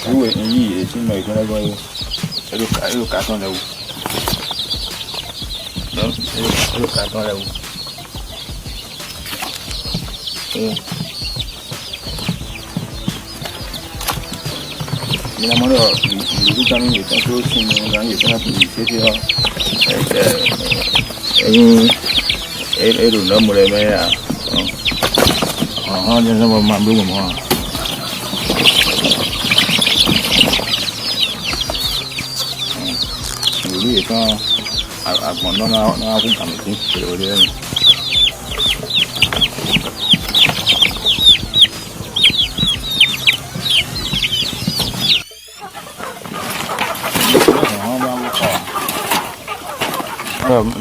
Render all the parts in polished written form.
Où est il est il m'a dit le carton là où donc le carton là où mais la mano le canon est un peu aussi dans les temps publicité là et le nom le mais je ne sais pas moi lui étant abandonnant dans la route à mes c'est le modèle.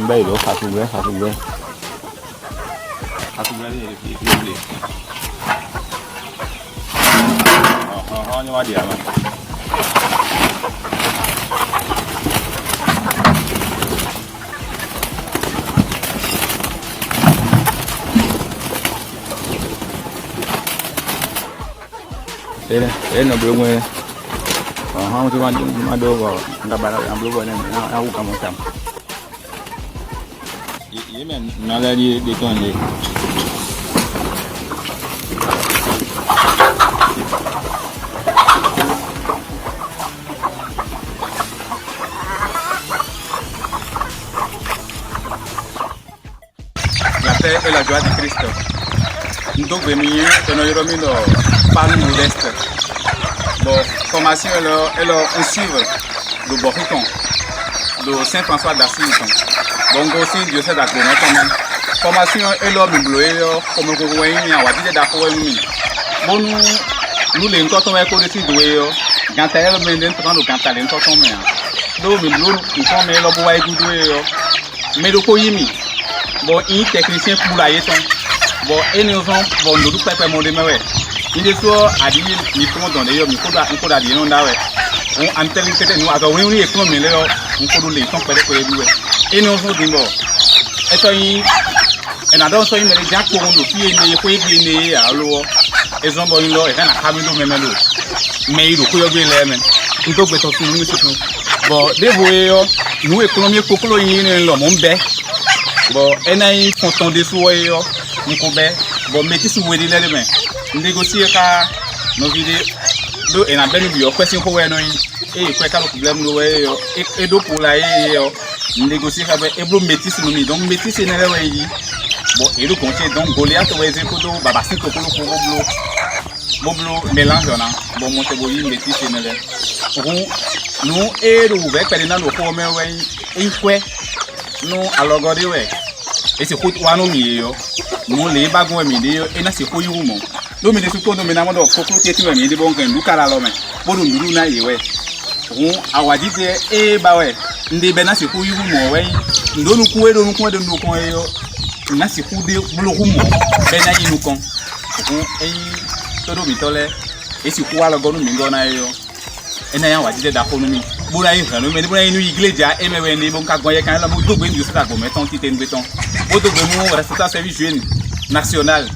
Đây đó khá thùng đấy thì nhưng mà điểm mà đây nó belum ya. Hang cuma ada kok. Enggak banyak yang belum ada. Aku kamu sam. Ini men nala di tuan ni. La paix et la joie de Christ. Nous venons de nos pas modeste. Bon, formation est un suivre de Boriton, de Saint-François d'Assise. Bon, aussi, Dieu sait d'accord, quand même. Formation est l'homme bleu, comme vous voyez, on va dire d'accord, bon, nous les temps on va connaître doué, quand elle me donne prendre le cantal, les temps on met. Donc, nous sommes là pour voir doué, mais le coïmi, bon, il technicien pour la yéton. Bon, et nous sommes, bon, nous pas faire mon démarrer. Il est soit à dire, il faut donner, il faut la dire, non, là, ouais. On entend que nous, alors, oui, et comme il est, on peut les temps pour les doués. Et nous sommes des morts. Et ça, il a dans ça, il me dit, pour nous, qui est né, il faut y aller, alors, ils ont bon, il a rien à faire, même l'eau. Mais il faut y aller, même. Tout au besoin, nous, c'est tout. Bon, dévoué, nous, économie, pour que l'on mon bé. Bon, et là, ils font ton dessous, nous, bon, mettez sous vous, les mains. Négocier car nos vidéos et na belle bio question pour nous et quoi car le problème nous et do pour la négocier avec et blom métis nous donc métis c'est na bon et le compter donc Goliath ouais c'est pour baba c'est pour boblo mélange là bon monter boyi métis c'est na nous et le ouvert per na le comme ouais et quoi nous alors regardez ouais et c'est quoi nous mieux nous les bagons mieux et na c'est quoi you nous mais surtout nous menons donc faut que tu aies des bons gains nous cala l'homme bon nous na yewe on awadi e ba we ndi bena se ku yugu mo we ndo nu ku edo nu ku de nu kon yo na se ku de bloku mo bena yi nu kon on to do bitole e si ku ala gonu mi ngona yo ena ya wadi de da ko nu mi bo na yi han no me bo na yi nu iglesia e me we ni bon ka gon ye kan la mo do gbe mi so da go meton ti ten beton o do gbe mo resta service jeune national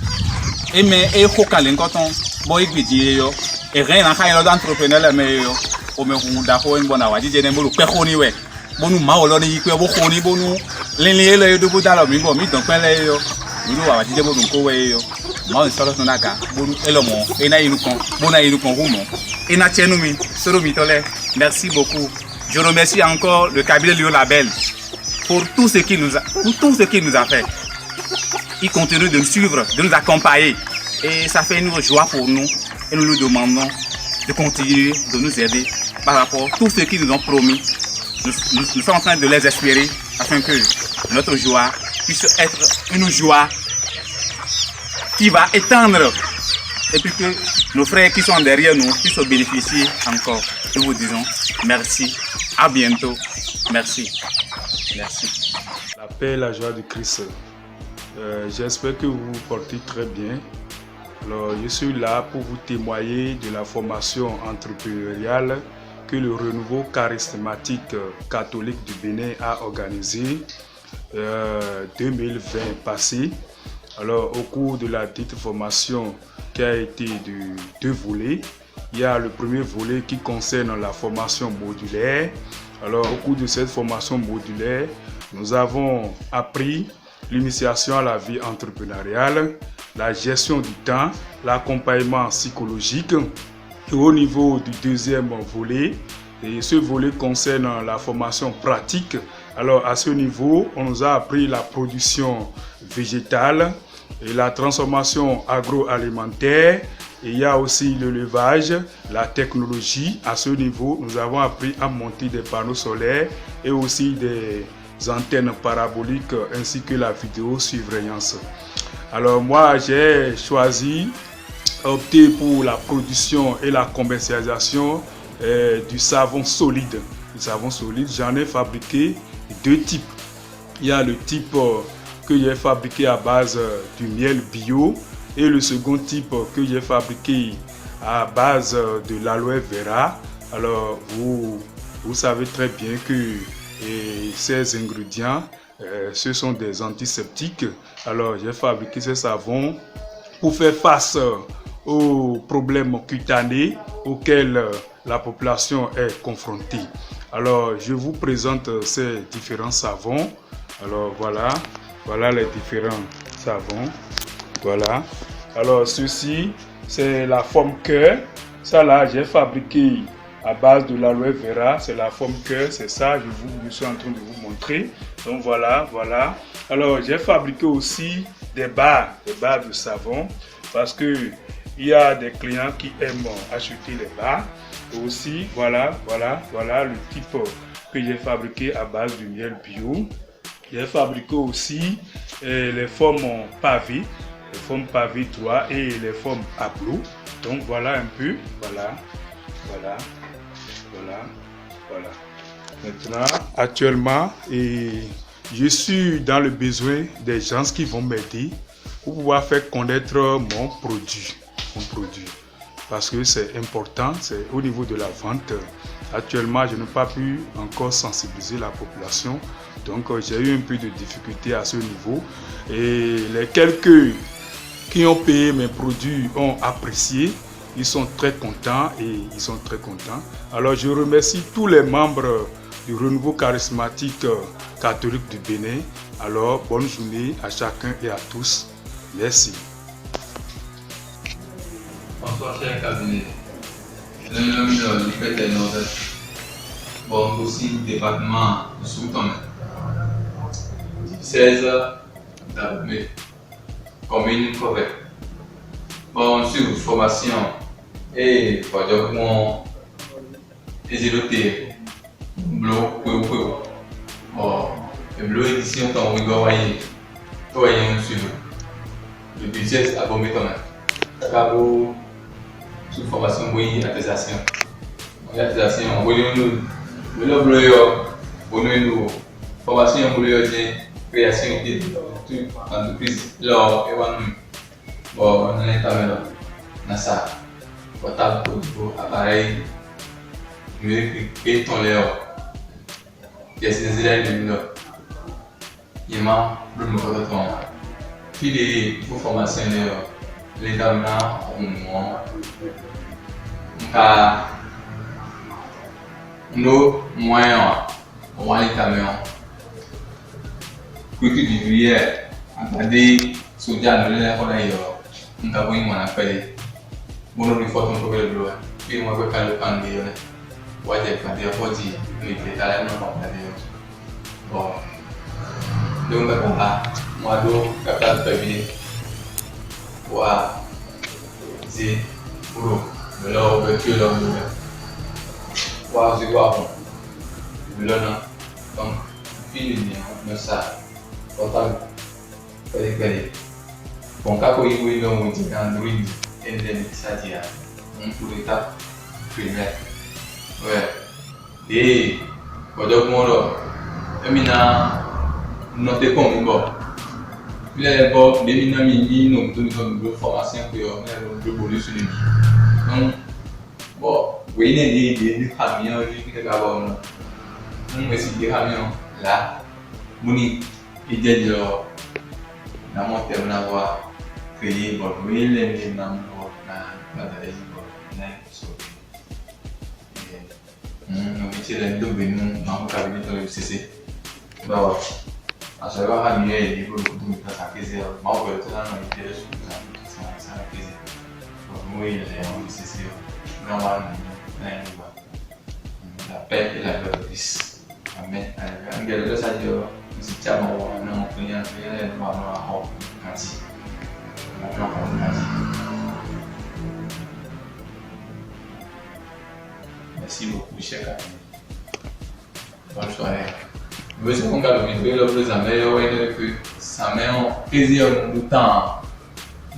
et mais et kokale nkoton bo igbeji yo e rien na ka yo d'entrepreneur la me yo o me hu da ko en bona wa dije ne mo pe ko ni we bonu ma o lo ni pe bo ko ni bonu lele le do bo da lo mi bo mi don pe le yo mi wa dije bonu ko we yo ma o solo na ka bonu elomo e na inu kon bona inu kon humo e na chenu mi soro mi tole merci beaucoup je remercie encore le cabinet Lyon Label pour tout ce qu'il nous a fait. Il continue de nous suivre, de nous accompagner. Et ça fait une joie pour nous. Et nous nous demandons de continuer, de nous aider par rapport à tout ce qu'ils nous ont promis. Nous sommes en train de les espérer afin que notre joie puisse être une joie qui va étendre. Et puis que nos frères qui sont derrière nous puissent bénéficier encore. Nous vous disons merci, à bientôt. Merci. Merci. La paix et la joie de Christ. J'espère que vous vous portez très bien. Alors, je suis là pour vous témoigner de la formation entrepreneuriale que le renouveau charismatique catholique du Bénin a organisé 2020 passé. Alors, au cours de la dite formation qui a été de 2 volets, il y a le premier volet qui concerne la formation modulaire. Alors, au cours de cette formation modulaire, nous avons appris l'initiation à la vie entrepreneuriale, la gestion du temps, l'accompagnement psychologique. Et au niveau du deuxième volet, et ce volet concerne la formation pratique. Alors, à ce niveau, on nous a appris la production végétale et la transformation agroalimentaire. Et il y a aussi l'élevage, la technologie. À ce niveau, nous avons appris à monter des panneaux solaires et aussi des antennes paraboliques ainsi que la vidéosurveillance. Alors moi, j'ai opté pour la production et la commercialisation du savon solide. Le savon solide, j'en ai fabriqué 2 types. Il y a le type que j'ai fabriqué à base du miel bio et le second type que j'ai fabriqué à base de l'aloe vera. Alors vous savez très bien que ces ingrédients, ce sont des antiseptiques. Alors j'ai fabriqué ces savons pour faire face aux problèmes cutanés auxquels la population est confrontée. Alors je vous présente ces différents savons. Alors voilà les différents savons. Voilà. Alors ceci, c'est la forme cœur. Ça là, j'ai fabriqué à base de l'aloe vera. C'est la forme cœur. C'est ça, je suis en train de vous montrer. Donc voilà. Alors j'ai fabriqué aussi des barres de savon. Parce que il y a des clients qui aiment acheter les barres. Et aussi, voilà le type que j'ai fabriqué à base du miel bio. J'ai fabriqué aussi les formes pavées. Les formes pavées 3 et les formes à bleu. Donc voilà un peu, voilà. Maintenant, actuellement, je suis dans le besoin des gens qui vont m'aider pour pouvoir faire connaître mon produit. Parce que c'est important, c'est au niveau de la vente. Actuellement, je n'ai pas pu encore sensibiliser la population. Donc j'ai eu un peu de difficulté à ce niveau. Et les quelques qui ont payé mes produits ont apprécié. Ils sont très contents Alors je remercie tous les membres du Renouveau charismatique catholique du Bénin. Alors bonne journée à chacun et à tous. Merci. Bonsoir cher cabinet. Je me nomme Liberté Nord. Bon, aussi département de Soudan. 16 d'avril. Commune Corée. Bon, sur formation et pour éziloté, blog, bon, le blog édition quand on va toi et sur le budget à bon méthode. Cabo sous formation oui attestation. Attestation, oui nous blog formation création de toute entreprise là bon on est là NASA portable pour appareil numérique et ton léo il y a ces élèves là il m'a le mot de ton puis pour formation les dames là nos moyens les camions culture du juillet des soldats de l'air qu'on a eu on a vu mon appel bon on lui faut un peu de l'eau puis moi je vais le prendre de ouais j'ai fait des photos les détails non pas de bon donc là moi do capable de bien ouais c'est pour le là que là ouais c'est quoi bon là donc fini mais ça total kali bon kako ibu ino muti Android endemic saja untuk etap primaire ouais et kodok moro emina noté comme bon les bon emina mini non tout de formation que on a le bonus sur lui donc bon oui des camions qui te gabon on essaie des camions là muni idée de na mon terme d'avoir créé bon oui les nam na d'aller bon na so no métier là do benu na mo cabinet dans le CC bah à savoir à mieux il faut que tu me fasses plaisir moi on peut tout ça dans l'idée ça plaisir moi il est en CC normalement la paix et la justice amen angel le sadio si chama wa na mo kunya ya ma ma ho kasi merci beaucoup cher bonne soirée vous savez qu'on a le vidéo le amis que ça met en plaisir du temps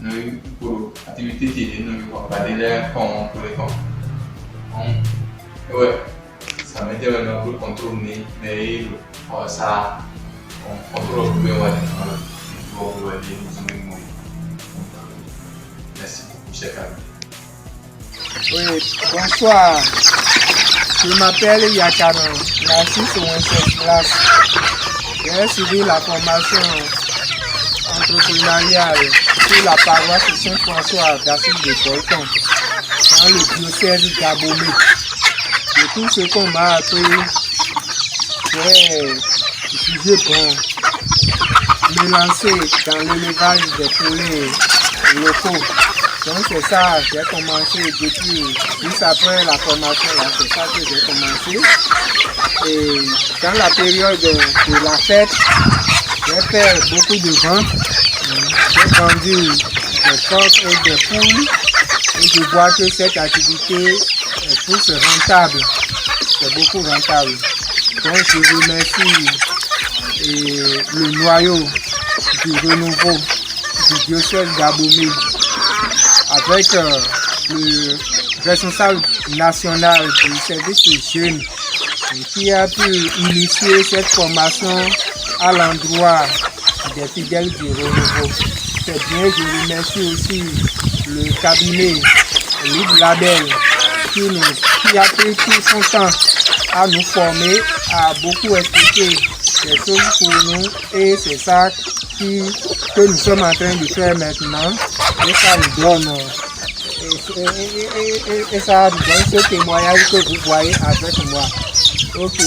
nous pour activité qui nous pas de l'air comme pour les ouais ça met vraiment pour contrôler mais ça on contrôle bien merci beaucoup cher Oui, bonsoir. Je m'appelle Yakano, nasci sur une classe. J'ai suivi la formation entrepreneuriale sur la paroisse Saint-François d'Assise de Bolton, dans le diocèse d'Abomey. De tout ce qu'on m'a appris, j'ai jugé bon me lancer dans l'élevage des poulets locaux. Donc c'est ça, j'ai commencé depuis, juste après la formation, là, c'est ça que j'ai commencé. Et dans la période de la fête, j'ai fait beaucoup de ventes. J'ai vendu des coqs et des poules. Et je vois que cette activité est plus rentable. C'est beaucoup rentable. Donc je remercie le noyau du renouveau du diocèse d'Abomey, avec le responsable national du service des jeunes qui a pu initier cette formation à l'endroit des fidèles du renouveau. C'est bien, je remercie aussi le cabinet Lead Label qui a pris tout son temps à nous former, à beaucoup expliquer des choses pour nous, et c'est ça que nous sommes en train de faire maintenant, et ça nous donne ce témoignage que vous voyez avec moi. Ok,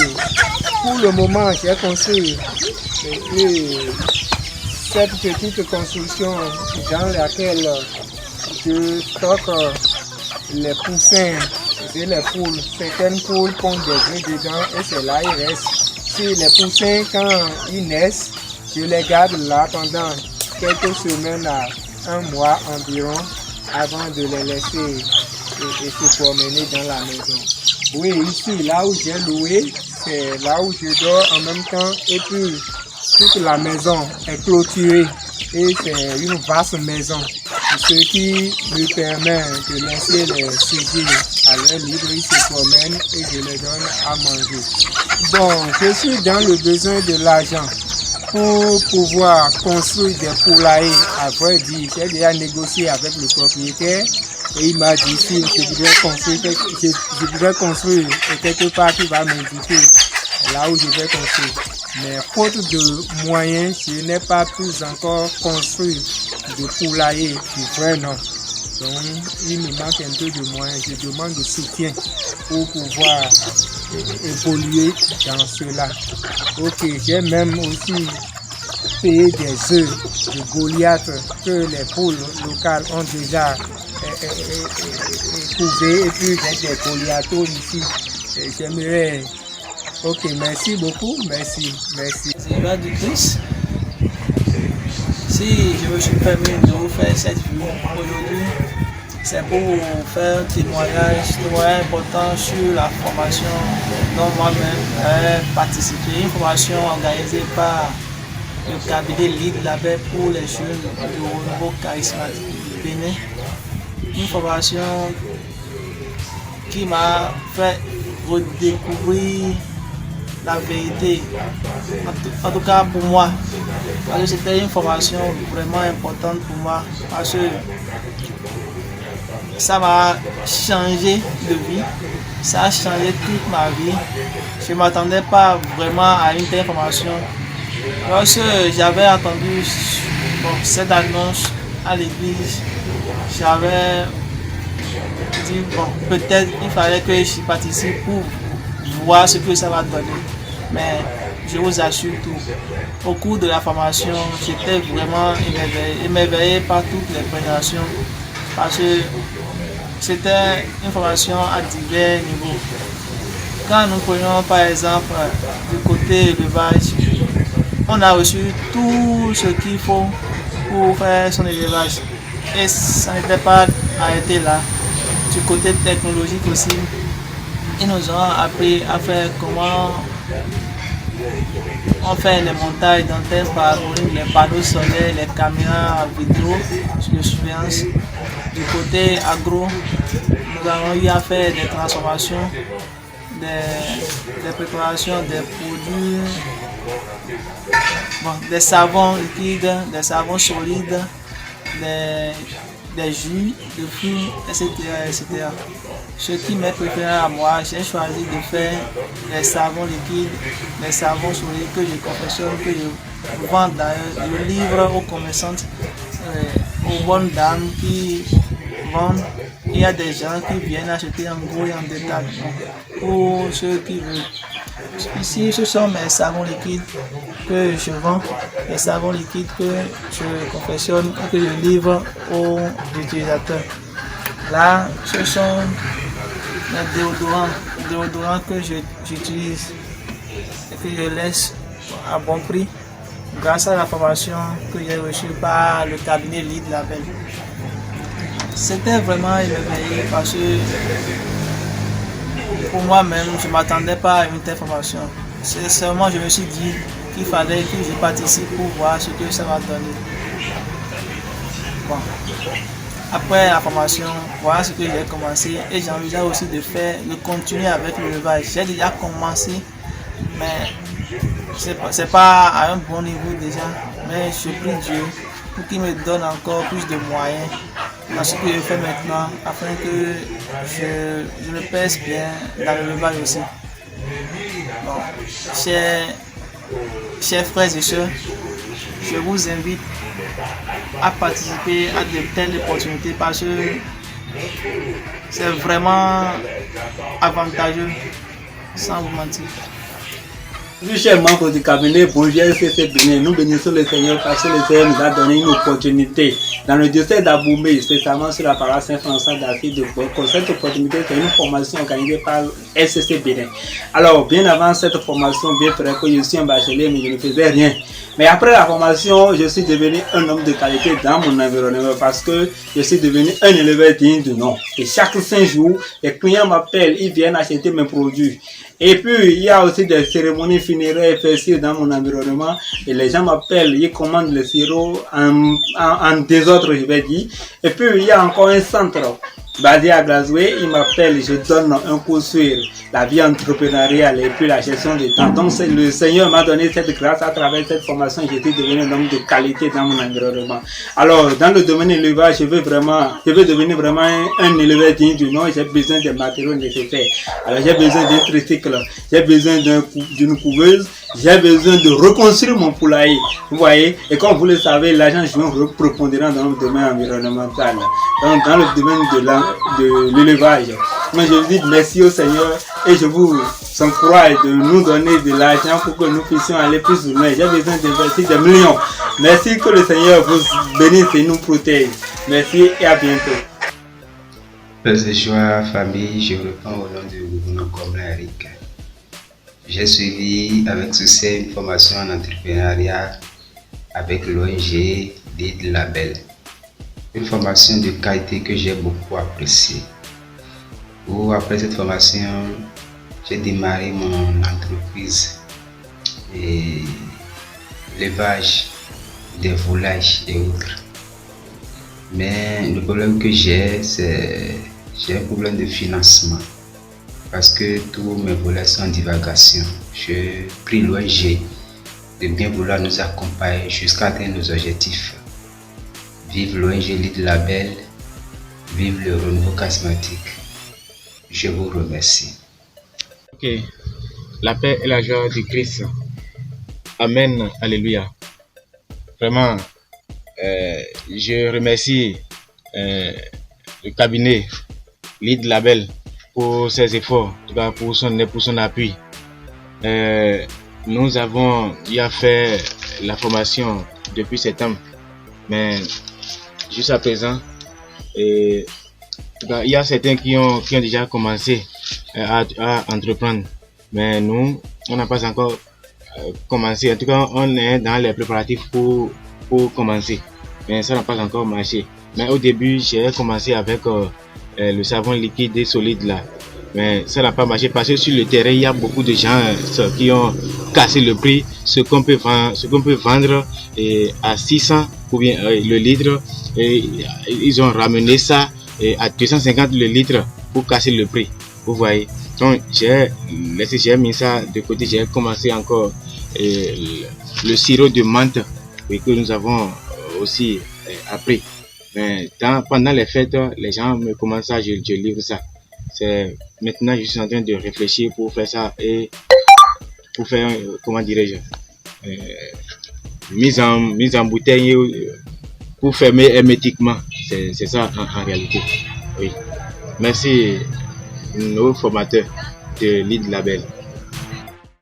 pour le moment j'ai construit cette petite construction dans laquelle je stocke les poussins et les poules. Certaines poules pondent des œufs dedans et c'est là ils restent. Si les poussins, quand ils naissent, je les garde là pendant quelques semaines à un mois environ avant de les laisser et se promener dans la maison. Oui, ici, là où j'ai loué, c'est là où je dors en même temps, et puis toute la maison est clôturée et c'est une vaste maison, ce qui me permet de laisser les sujets à l'air libre, ils se promènent et je les donne à manger. Bon, je suis dans le besoin de l'argent pour pouvoir construire des poulaillers. À vrai dire, j'ai déjà négocié avec le propriétaire et il m'a dit si je voudrais construire quelque part qui va m'indiquer là où je vais construire. Mais faute de moyens, je n'ai pas pu encore construire de poulailler du vrai nom. Donc, il me manque un peu de moyens. Je demande de soutien pour pouvoir évoluer dans cela. Ok, j'ai même aussi payé des œufs de Goliath que les poules locales ont déjà couvés. Et puis, j'ai des Goliathos ici. J'aimerais... Ok, merci beaucoup, merci. Seigneur du Christ, si je me suis permis de vous faire cette vidéo aujourd'hui, c'est pour vous faire un témoignage important sur la formation dont moi-même j'ai participé, une formation organisée par le cabinet Lead Label pour les jeunes du renouveau charismatique du Bénin. Une formation qui m'a fait redécouvrir la vérité, en tout cas pour moi, parce que c'était une formation vraiment importante pour moi, parce que ça m'a changé de vie, ça a changé toute ma vie. Je ne m'attendais pas vraiment à une telle formation. Lorsque j'avais entendu bon, cette annonce à l'église, j'avais dit, bon, peut-être il fallait que j'y participe pour voir ce que ça va donner. Mais je vous assure tout, au cours de la formation, j'étais vraiment émerveillé par toutes les présentations parce que c'était une formation à divers niveaux. Quand nous prenons par exemple du côté élevage, on a reçu tout ce qu'il faut pour faire son élevage. Et ça n'était pas arrêté là. Du côté technologique aussi, ils nous ont appris à faire comment on fait les montages d'antennes paraboliques, les panneaux solaires, les caméras vidéo de surveillance. Du côté agro, nous avons eu à faire des transformations, des préparations des produits, bon, des savons liquides, des savons solides, des jus de fruits, etc., etc. Ce qui m'est préféré à moi, j'ai choisi de faire les savons liquides, les savons solides que je confectionne, que je vends d'ailleurs, je livre aux commerçantes, aux bonnes dames qui vendent. Il y a des gens qui viennent acheter en gros et en détail. Pour ceux qui veulent. Ici, ce sont mes savons liquides que je vends, les savons liquides que je confectionne, que je livre aux utilisateurs. Là, ce sont les déodorants que j'utilise et que je laisse à bon prix grâce à la formation que j'ai reçue par le cabinet Lead Label. C'était vraiment émerveillé parce que pour moi-même, je ne m'attendais pas à une telle formation. C'est seulement je me suis dit qu'il fallait que je participe pour voir ce que ça va donner. Bon. Après la formation, voilà ce que j'ai commencé et j'envisage aussi de continuer avec l'élevage. J'ai déjà commencé, mais c'est pas à un bon niveau déjà. Mais je prie Dieu pour qu'il me donne encore plus de moyens dans ce que je fais maintenant, afin que je le pèse bien dans l'élevage aussi. Bon, chers frères et sœurs, je vous invite à participer à de telles opportunités parce que c'est vraiment avantageux, sans vous mentir. Oui, chers membres du cabinet, bonjour, c'est Bénin. Nous bénissons le Seigneur parce que le Seigneur nous a donné une opportunité dans le diocèse d'Aboumé, spécialement sur la paroisse Saint-François d'Afrique de Boko. Cette opportunité, c'est une formation organisée par SCC Bénin. Alors, bien avant cette formation, bien vrai que je suis un bachelier, mais je ne faisais rien. Mais après la formation, je suis devenu un homme de qualité dans mon environnement parce que je suis devenu un éleveur digne de nom. Et chaque 5 jours, les clients m'appellent, ils viennent acheter mes produits. Et puis, il y a aussi des cérémonies funéraires faites dans mon environnement. Et les gens m'appellent, ils commandent le sirop en désordre, je vais dire. Et puis, il y a encore un centre basé à Glasgow. Ils m'appellent, je donne un coup sur la vie entrepreneuriale et puis la gestion du temps. Donc, le Seigneur m'a donné cette grâce à travers cette formation. J'ai été devenu un homme de qualité dans mon environnement. Alors, dans le domaine de l'élevage, je veux devenir vraiment un éleveur digne du nom. J'ai besoin des matériaux nécessaires. Alors, j'ai besoin d'un tricycle, j'ai besoin d'une couveuse, j'ai besoin de reconstruire mon poulailler. Vous voyez? Et comme vous le savez, l'argent joue un rôle prépondérant dans le domaine environnemental. Donc, dans le domaine de l'élevage. Moi, je vous dis merci au Seigneur et je vous encourage de nous donner de l'argent pour que nous puissions aller plus loin. J'ai besoin d'investir des millions. Merci, que le Seigneur vous bénisse et nous protège. Merci et à bientôt. Père de joie, famille, je réponds au nom de Gouvernement Commun Eric. J'ai suivi avec succès une formation en entrepreneuriat avec l'ONG Lead Label. Une formation de qualité que j'ai beaucoup appréciée. Après cette formation, j'ai démarré mon entreprise et l'élevage des volailles et autres. Mais le problème que j'ai un problème de financement parce que tous mes volets sont en divagation. Je prie l'ONG de bien vouloir nous accompagner jusqu'à atteindre nos objectifs. Vive l'ONG Lead Label, vive le renouveau charismatique. Je vous remercie. Ok, la paix et la joie du Christ. Amen, alléluia. Vraiment, je remercie le cabinet Lead Label pour ses efforts, en tout cas pour son appui. Nous avons déjà fait la formation depuis septembre, mais jusqu'à présent, il y a certains qui ont déjà commencé à entreprendre, mais nous, on n'a pas encore commencé. En tout cas, on est dans les préparatifs pour commencer, mais ça n'a pas encore marché. Mais au début, j'ai commencé avec le savon liquide et solide là, mais ça n'a pas marché parce que sur le terrain, il y a beaucoup de gens qui ont cassé le prix. Ce qu'on peut vendre à 600 ou bien le litre, et ils ont ramené ça à 250 le litre pour casser le prix. Vous voyez. Donc j'ai mis ça de côté. J'ai commencé encore le sirop de menthe que nous avons aussi appris. Mais pendant les fêtes, les gens me commencent à, je livre ça. Maintenant, je suis en train de réfléchir pour faire ça et pour faire, comment dirais-je, mise en bouteille pour fermer hermétiquement. C'est ça en réalité. Oui. Merci nos formateurs de Lead Label.